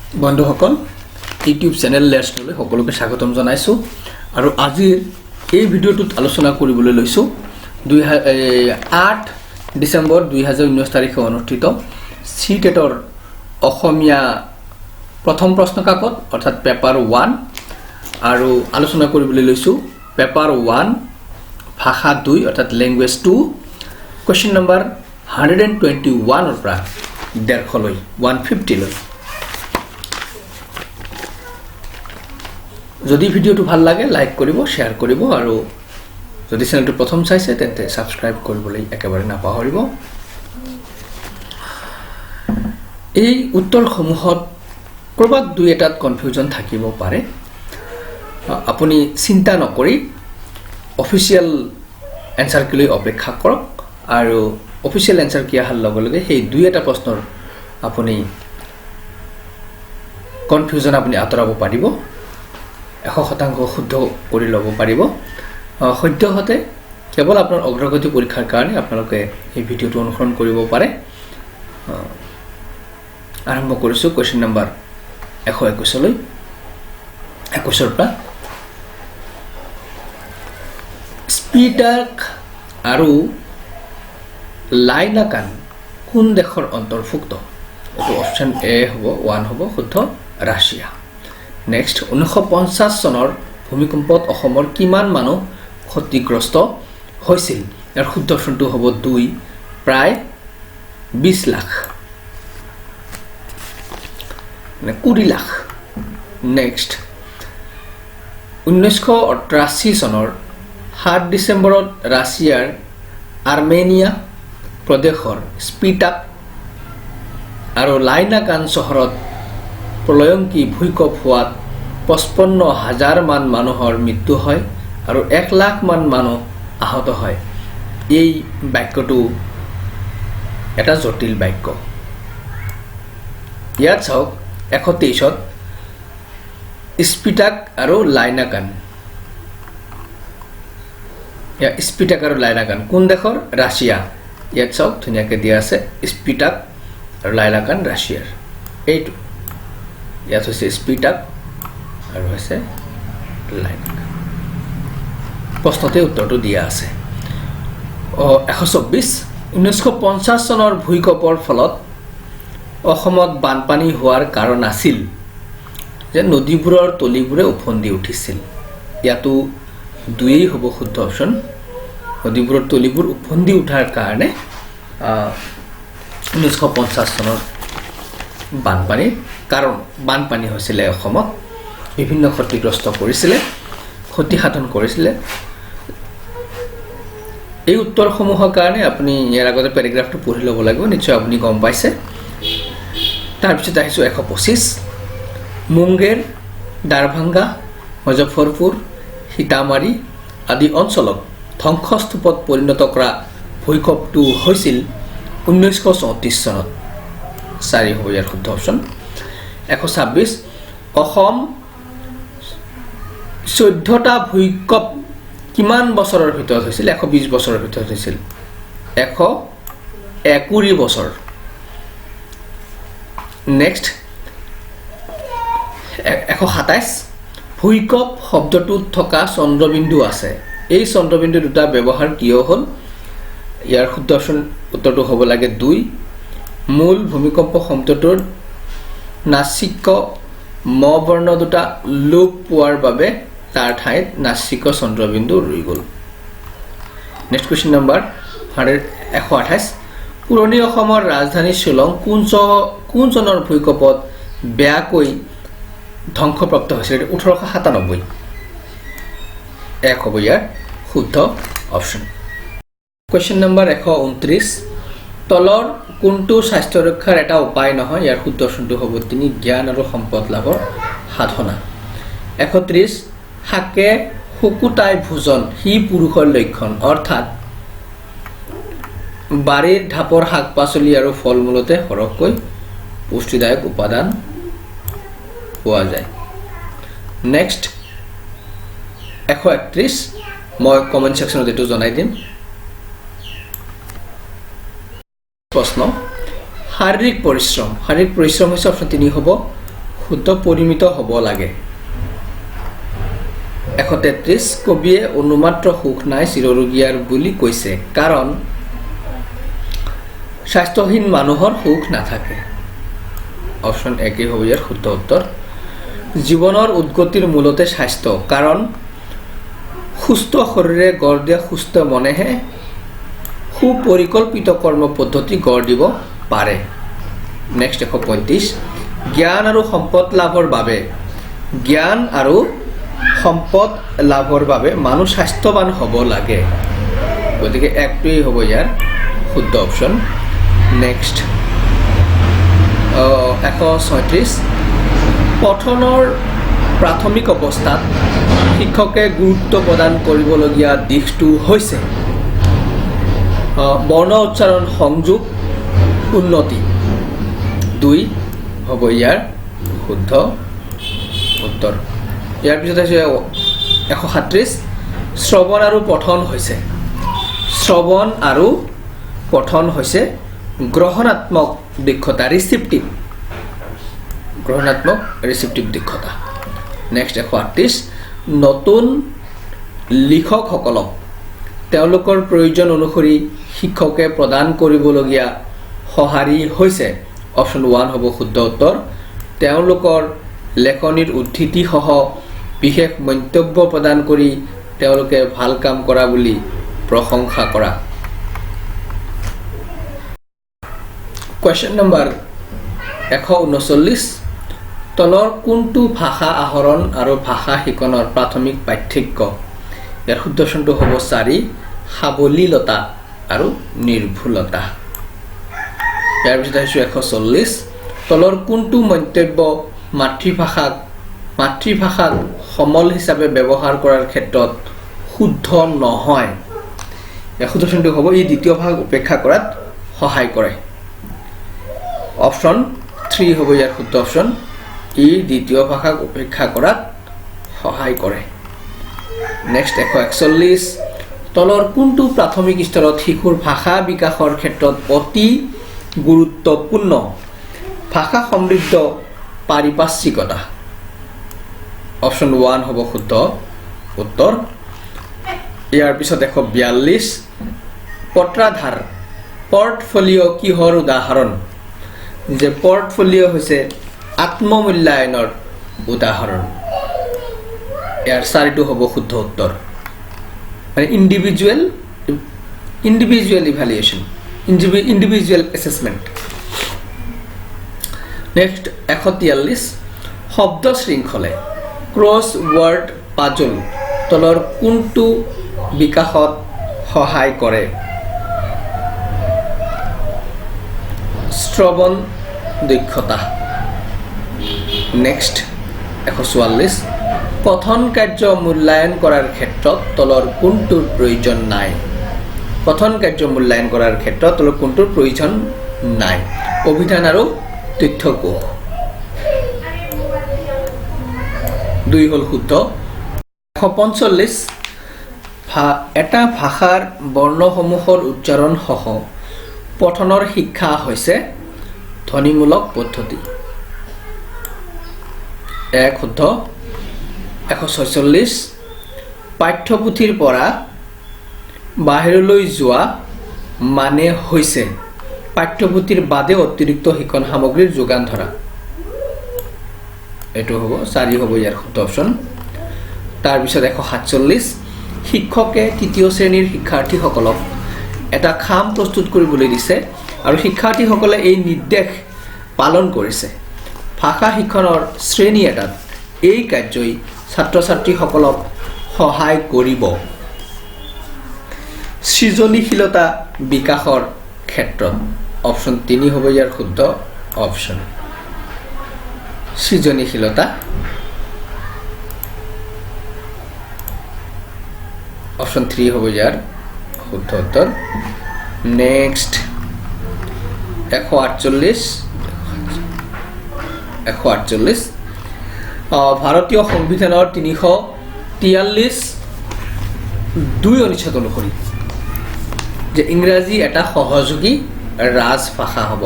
বন্ধুসকল YouTube channel লেটছলৈ সকলোকে স্বাগতম জনাইছো আৰু আজিৰ এই ভিডিঅ'টোত আলোচনা কৰিবলৈ লৈছো 8 ডিসেম্বৰ 2019 তাৰিখে অনুষ্ঠিত সিটেটৰ অসমীয়া প্ৰথম প্ৰশ্ন কাকত অৰ্থাৎ পেপাৰ 1 আৰু আলোচনা কৰিবলৈ লৈছো পেপাৰ 1 ভাষা 2 অৰ্থাৎ ল্যাঙ্গুৱেজ 2 কোৱেশ্চন নম্বৰ 121 ৰ পৰা 150 লৈ 150 লৈ যদি ভিডিওটো ভাল লাগে লাইক কৰিব শেয়াৰ কৰিব আৰু যদি চ্যানেলটো প্ৰথম চাইছে তেন্তে সাবস্ক্ৰাইব কৰিবলৈ একেবাৰে নাপাহৰিব এই উত্তৰসমূহত কৰবাত দুই এটাত কনফিউজন থাকিব পাৰে আপুনি চিন্তা নকৰি অফিচিয়েল এনসাৰ কি লৈ অপেক্ষা কৰক আৰু অফিচিয়েল এনসাৰ কি আহাৰ লগে লগে সেই দুই এটা প্ৰশ্নৰ আপুনি কনফিউজন আপুনি আঁতৰাব পাৰিব 100% শুদ্ধ কৰি ল'ব পাৰিব সত্যহতে কেৱল আপোনাৰ অগ্ৰগতি পৰীক্ষাৰ কাৰণে আপোনালোকে এই ভিডিওটো অনুসৰণ কৰিব পাৰে আৰম্ভ কৰিছো কোৱেশ্চন নম্বৰ 121 লৈ 21 ৰ পৰা স্পিটাক আৰু লাইনাকান কোন দেশৰ অন্তৰ্ভুক্ত এটো অপচন এ হ'ব 1 হ'ব শুদ্ধ ৰাছিয়া নেক্সট 1950 চনৰ ভূমিকম্পত অসমৰ কিমান মানুহ ক্ষতিগ্ৰস্ত হৈছিল ইয়াৰ শুদ্ধ অপচনটো হ'ব 2 প্ৰায় 20 লাখ মানে 20 লাখ নেক্সট 1988 চনৰ 7 ডিসেম্বৰত ৰাছিয়াৰ আৰ্মেনিয়া প্ৰদেশৰ স্পিটাক আৰু লাইনাকান চহৰত প্ৰলয়ংকী ভূমিকম্প হোৱাত 55,000 মান মানুহৰ মৃত্যু হয় আৰু 1 লাখ মান মানুহ আহত হয় এই বাক্যটো এটা জটিল বাক্য ইয়াত চাওক 123ত স্পিটাক আৰু লাইনাকান স্পিটাক আৰু লাইনাকান কোন দেশৰ ৰাছিয়া ইয়াত চাওক ধুনিয়াকৈ দিয়া আছে স্পিটাক আৰু লাইনাকান ৰাছিয়াৰ এইটো ইয়াত হৈছে স্পিটাক আৰু হৈছে লাইনাকান প্ৰশ্নতে উত্তৰটো দিয়া আছে 124 1950 চনৰ ভূমিকম্পৰ ফলত অসমত বানপানী হোৱাৰ কাৰণ আছিল যে নদীবোৰৰ তলিবোৰে উফন্দি উঠিছিল ইয়াতো দুই হ'ব শুদ্ধ অপচন নদীবোৰৰ তলিবোৰ উফন্দি উঠাৰ কাৰণে 1950 চনৰ বানপানীৰ কাৰণ বানপানী হৈছিল অসমত বিভিন্ন ক্ষতিগ্ৰস্ত কৰিছিল ক্ষতি সাধন কৰিছিল এই উত্তৰসমূহৰ কাৰণে আপুনি ইয়াৰ আগতে প্যাৰাগ্ৰাফটো পঢ়ি ল'ব লাগিব নিশ্চয় আপুনি গম পাইছে তাৰ পিছত আহিছো 125 মুংগেৰ দাৰভাঙ্গা মুজফ্ফৰপুৰ সীতামাৰী আদি অঞ্চলক ধ্বংসস্তূপত পৰিণত কৰা ভূমিকম্পটো হৈছিল 1934 চনত 4 হ'ব ইয়াৰ শুদ্ধ অপচন 126 অসম 14টা ভূমিকম্প কিমান বছৰৰ ভিতৰত হৈছিল 120 বছৰৰ ভিতৰত হৈছিল 120 বছৰ নেক্সট 127 ভূমিকম্প শব্দটোত থকা চন্দ্ৰবিন্দু আছে এই চন্দ্ৰবিন্দু দুটা ব্যৱহাৰ কিয় হ'ল ইয়াৰ শুদ্ধ অপচন উত্তৰটো হ'ব লাগে 2 মূল ভূমিকম্প শব্দটোৰ নাসিক ম বৰ্ণ দুটা লোপ পোৱাৰ বাবে তাৰ ঠাইত নাসিক চন্দ্ৰবিন্দু ৰৈ গ'ল নেক্সট কোৱেশ্চন নম্বৰ 128 পুৰণি অসমৰ ৰাজধানী শিলং কোন চনৰ ভূমিকম্পত বেয়াকৈ ধ্বংসপ্ৰাপ্ত হৈছিল 1897 এক হ'ব ইয়াৰ শুদ্ধ অপচন কোৱেশ্চন নম্বৰ 129 তলৰ কোনটো স্বাস্থ্য ৰক্ষাৰ এটা উপায় নহয় ইয়াৰ শুদ্ধ অপচনটো হ'ব 3 জ্ঞান আৰু সম্পদ লাভৰ সাধনা 130 হাকে শুকুতাই ভোজন হি পুৰুষৰ লক্ষণ অৰ্থাৎ বাৰীৰ ঢাপৰ শাক পাচলি আৰু ফল মূলতে সৰহকৈ পুষ্টিদায়ক উপাদান পোৱা যায় নেক্সট 131 মই কমেন্ট সেকশনত এটো জনাই দিম প্ৰশ্ন শাৰীৰিক পৰিশ্ৰম হৈছে অপচন 3 হ'ব শুদ্ধ পৰিমিত হ'ব লাগে 133 কবিয়ে অনুমাত্ৰ সুখ নাই চিৰৰোগীয়াৰ বুলি কৈছে কাৰণ স্বাস্থ্যহীন মানুহৰ সুখ নাথাকে অপশ্যন এ কি হ'ব ইয়াৰ শুদ্ধ উত্তৰ জীৱনৰ উদ্গতিৰ মূলতে স্বাস্থ্য কাৰণ সুস্থ শৰীৰে গঢ় দিয়া সুস্থ মনেহে সুপৰিকল্পিত কৰ্ম পদ্ধতি গঢ় দিব পাৰে নেক্সট 135 জ্ঞান আৰু সম্পদ লাভৰ বাবে মানুহ স্বাস্থ্যৱান হ'ব লাগে গতিকে একটোই হ'ব ইয়াৰ শুদ্ধ অপশ্যন নেক্সট 136 পঠনৰ প্ৰাথমিক অৱস্থাত শিক্ষকে গুৰুত্ব প্ৰদান কৰিবলগীয়া দিশটো হৈছে বৰ্ণ উচ্চাৰণ সংযোগ উন্নতি 2 হ'ব ইয়াৰ শুদ্ধ উত্তৰ ইয়াৰ পিছত আছে 137 শ্ৰৱণ আৰু পঠন হৈছে গ্ৰহণাত্মক দক্ষতা ৰিসিপটিভ দক্ষতা নেক্সট 138 নতুন লিখকসকলক তেওঁলোকৰ প্ৰয়োজন অনুসৰি শিক্ষকে প্ৰদান কৰিবলগীয়া সঁহাৰি হৈছে অপশ্যন 1 হ'ব শুদ্ধ উত্তৰ তেওঁলোকৰ লেখনিৰ উদ্ধৃতি সহ বিশেষ মন্তব্য প্ৰদান কৰি তেওঁলোকে ভাল কাম কৰা বুলি প্ৰশংসা কৰা কোৱেশ্চন নম্বৰ 139 তলৰ কোনটো ভাষা আহৰণ আৰু ভাষা শিকনৰ প্ৰাথমিক পাৰ্থক্য ইয়াৰ শুদ্ধ অপশ্যনটো হ'ব 4 সাৱলীলতা আৰু নিৰ্ভুলতা ইয়াৰ পিছত আহিছো 140 তলৰ কোনটো মন্তব্য মাতৃভাষাক সমল হিচাপে ব্যৱহাৰ কৰাৰ ক্ষেত্ৰত শুদ্ধ নহয় ইয়াৰ শুদ্ধ অপশ্যনটো হ'ব ই দ্বিতীয় ভাষাক উপেক্ষা কৰাত সহায় কৰে অপশ্যন 3 হ'ব ইয়াৰ শুদ্ধ অপশ্যন ই দ্বিতীয় ভাষাক উপেক্ষা কৰাত সহায় কৰে নেক্সট 141 তলৰ কোনটো প্ৰাথমিক স্তৰত শিশুৰ ভাষা বিকাশৰ ক্ষেত্ৰত অতি গুৰুত্বপূৰ্ণ ভাষা সমৃদ্ধ পাৰিপাৰ্শ্বিকতা অপশ্যন 1 হ'ব শুদ্ধ উত্তৰ ইয়াৰ পিছত 142 পত্ৰাধাৰ পৰ্টফলিঅ' কিহৰ উদাহৰণ যে পৰ্টফলিঅ' হৈছে আত্মমূল্যায়নৰ উদাহৰণ ইয়াৰ 4টো হ'ব শুদ্ধ উত্তৰ মানে ইণ্ডিভিজুৱেল ইভ্যালুৱেশ্যন ইণ্ডিভিজুৱেল এছেছমেণ্ট নেক্সট 143 শব্দ শৃংখলে ক্ৰছ ৱৰ্ড পাজল তলৰ কোনটো বিকাশত সহায় কৰে শ্ৰৱণ দক্ষতা নেক্সট 144 কথন কাৰ্য মূল্যায়ন কৰাৰ ক্ষেত্ৰত তলৰ কোনটোৰ প্ৰয়োজন নাই অভিধান আৰু তথ্যকোষ 2 হ'ল শুদ্ধ 145 এটা ভাষাৰ বৰ্ণসমূহৰ উচ্চাৰণ সহ পঠনৰ শিক্ষা হৈছে ধ্বনিমূলক পদ্ধতি 1 শুদ্ধ 146 পাঠ্যপুথিৰ পৰা বাহিৰলৈ যোৱা মানে হৈছে পাঠ্যপুথিৰ বাদে অতিৰিক্ত শিক্ষণ সামগ্ৰীৰ যোগান ধৰা এটো হ'ব 4 হ'ব ইয়াৰ শুদ্ধ অপশ্যন তাৰ পিছত 147 শিক্ষকে তৃতীয় শ্ৰেণীৰ শিক্ষাৰ্থীসকলক এটা খাম প্ৰস্তুত কৰিবলৈ দিছে আৰু শিক্ষাৰ্থীসকলে এই নিৰ্দেশ পালন কৰিছে ভাষা শিক্ষণৰ শ্ৰেণী এটাত এই কাৰ্যই ছাত্ৰ ছাত্ৰীসকলক সহায় কৰিব সৃজনীশীলতা বিকাশৰ ক্ষেত্ৰত অপশ্যন 3 হ'ব ইয়াৰ শুদ্ধ অপশ্যন সৃজনীশীলতা অপশ্যন 3 হ'ব ইয়াৰ শুদ্ধ উত্তৰ নেক্সট 148 ভাৰতীয় সংবিধানৰ 343 2 অনুচ্ছেদ অনুসৰি যে ইংৰাজী এটা সহযোগী ৰাজভাষা হ'ব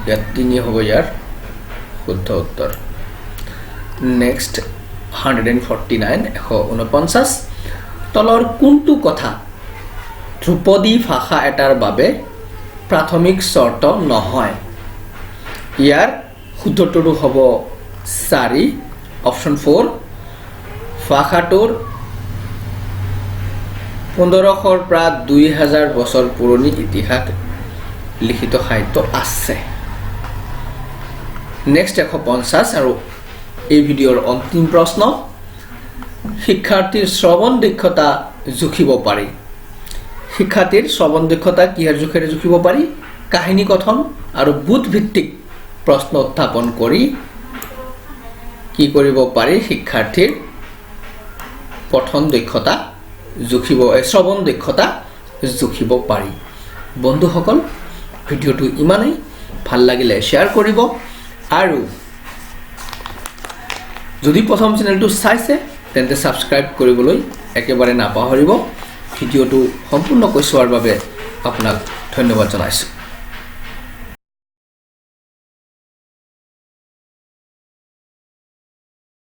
ইয়াত 3 হ'ব ইয়াৰ শুদ্ধ উত্তৰ নেক্সট 149 149 তলৰ কোনটো কথা ধ্ৰুপদী ভাষা এটাৰ বাবে প্ৰাথমিক চৰ্ত নহয় ইয়াৰ শুদ্ধটো হ'ব 4 অপশ্যন 4 ভাষাটোৰ 1500 পৰা 2000 বছৰ পুৰণি ইতিহাস লিখিত সাহিত্য আছে নেক্সট 150 আৰু এই ভিডিঅ'ৰ অন্তিম প্ৰশ্ন শিক্ষাৰ্থীৰ শ্ৰৱণ দক্ষতা জুখিব পাৰি শিক্ষাৰ্থীৰ শ্ৰৱণ দক্ষতা কিহৰ জোখেৰে জুখিব পাৰি কাহিনী কথন আৰু বুধ ভিত্তিক প্ৰশ্ন উত্থাপন কৰি কি কৰিব পাৰি শিক্ষাৰ্থীৰ পঠন দক্ষতা জুখিব শ্ৰৱণ দক্ষতা জুখিব পাৰি বন্ধুসকল ভিডিঅ'টো ইমানেই ভাল লাগিলে শেয়াৰ কৰিব আৰু যদি প্ৰথম চেনেলটো চাইছে তেন্তে সাবস্ক্ৰাইব কৰিবলৈ একেবাৰে নাপাহৰিব ভিডিঅ'টো সম্পূৰ্ণকৈ চোৱাৰ বাবে আপোনাক ধন্যবাদ জনাইছোঁ